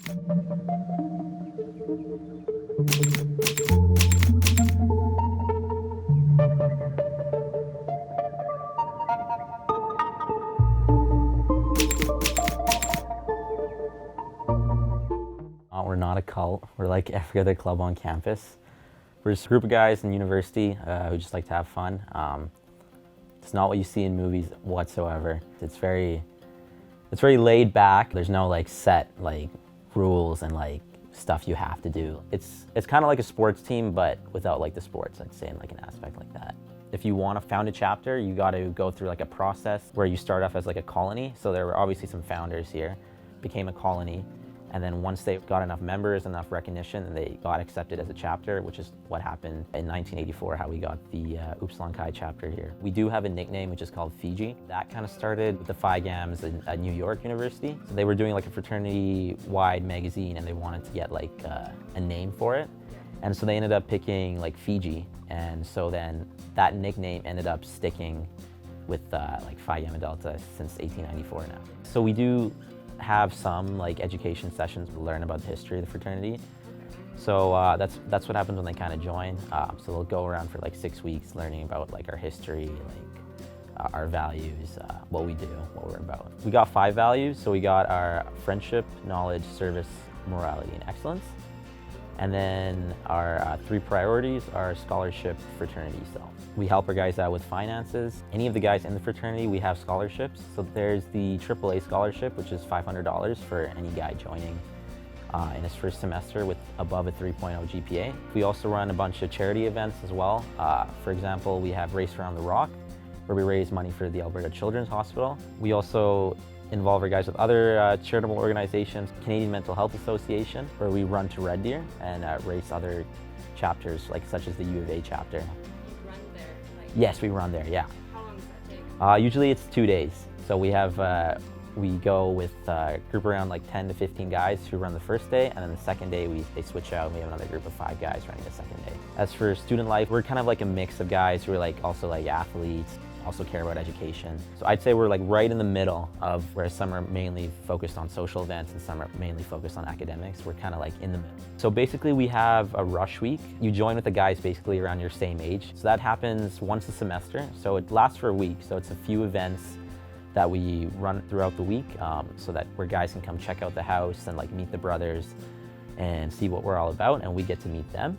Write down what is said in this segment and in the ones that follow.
We're not a cult. We're like every other club on campus. We're just a group of guys in university who just like to have fun. It's not what you see in movies whatsoever. It's very laid back. There's no like set like rules and like stuff you have to do. It's kind of like a sports team, but without like the sports, I'd say, in like an aspect like that. If you want to found a chapter, you got to go through like a process where you start off as like a colony. So there were obviously some founders here, became a colony. And then once they got enough members, enough recognition, then they got accepted as a chapter, which is what happened in 1984, how we got the Upsilon Chi chapter here. We do have a nickname, which is called Fiji. That kind of started with the Phi Gams at New York University. So they were doing like a fraternity-wide magazine, and they wanted to get like a name for it. And so they ended up picking like Fiji. And so then that nickname ended up sticking with like Phi Gamma Delta since 1894 now. So we do have some like education sessions to learn about the history of the fraternity. So that's what happens when they kind of join. So they'll go around for like 6 weeks learning about like our history, like our values, what we do, what we're about. We got 5 values. So we got our friendship, knowledge, service, morality, and excellence. And then our 3 priorities are scholarship, fraternity, self. We help our guys out with finances. Any of the guys in the fraternity, we have scholarships. So there's the AAA scholarship, which is $500 for any guy joining in his first semester with above a 3.0 GPA. We also run a bunch of charity events as well. For example, we have Race Around the Rock, where we raise money for the Alberta Children's Hospital. We also involve our guys with other charitable organizations, Canadian Mental Health Association, where we run to Red Deer and race other chapters, like such as the U of A chapter. You run there? Yes, we run there, yeah. How long does that take? Usually it's 2 days. So we go with a group around like 10 to 15 guys who run the first day, and then the second day they switch out and we have another group of 5 guys running the second day. As for student life, we're kind of like a mix of guys who are like also like athletes, also care about education. So I'd say we're like right in the middle of where some are mainly focused on social events and some are mainly focused on academics. We're kind of like in the middle. So basically we have a rush week. You join with the guys basically around your same age. So that happens once a semester. So it lasts for a week. So it's a few events that we run throughout the week so that where guys can come check out the house and like meet the brothers and see what we're all about, and we get to meet them.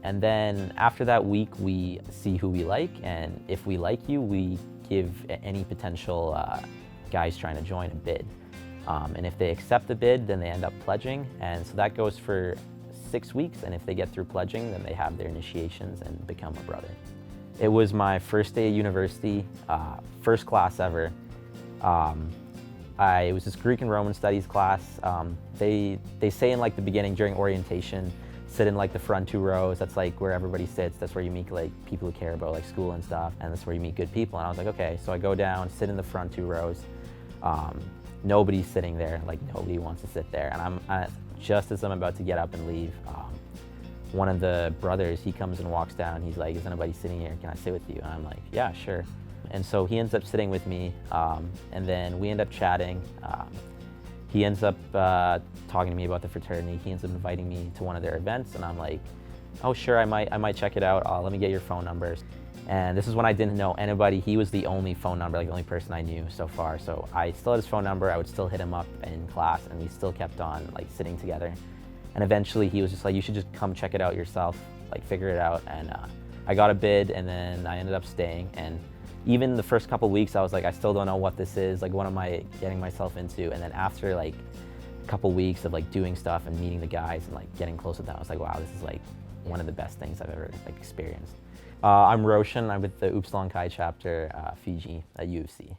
And then after that week, we see who we like, and if we like you, we give any potential guys trying to join a bid. And if they accept the bid, then they end up pledging, and so that goes for 6 weeks, and if they get through pledging, then they have their initiations and become a brother. It was my first day at university, first class ever. It was this Greek and Roman studies class. They say in like the beginning during orientation, sit in like the front 2 rows. That's like where everybody sits. That's where you meet like people who care about like school and stuff. And that's where you meet good people. And I was like, okay. So I go down, sit in the front 2 rows. Nobody's sitting there. Like nobody wants to sit there. And just as I'm about to get up and leave, one of the brothers, he comes and walks down. He's like, is anybody sitting here? Can I sit with you? And I'm like, yeah, sure. And so he ends up sitting with me, and then we end up chatting. He ends up talking to me about the fraternity. He ends up inviting me to one of their events, and I'm like, oh sure, I might check it out. Let me get your phone numbers. And this is when I didn't know anybody. He was the only phone number, like the only person I knew so far. So I still had his phone number. I would still hit him up in class, and we still kept on like sitting together. And eventually he was just like, you should just come check it out yourself, like figure it out. And I got a bid, and then I ended up staying. And even the first couple weeks, I was like, I still don't know what this is. Like, what am I getting myself into? And then after like a couple weeks of like doing stuff and meeting the guys and like getting close with them, I was like, wow, this is like one of the best things I've ever like experienced. I'm Roshan. I'm with the Upsilon Chi chapter, Fiji at UofC.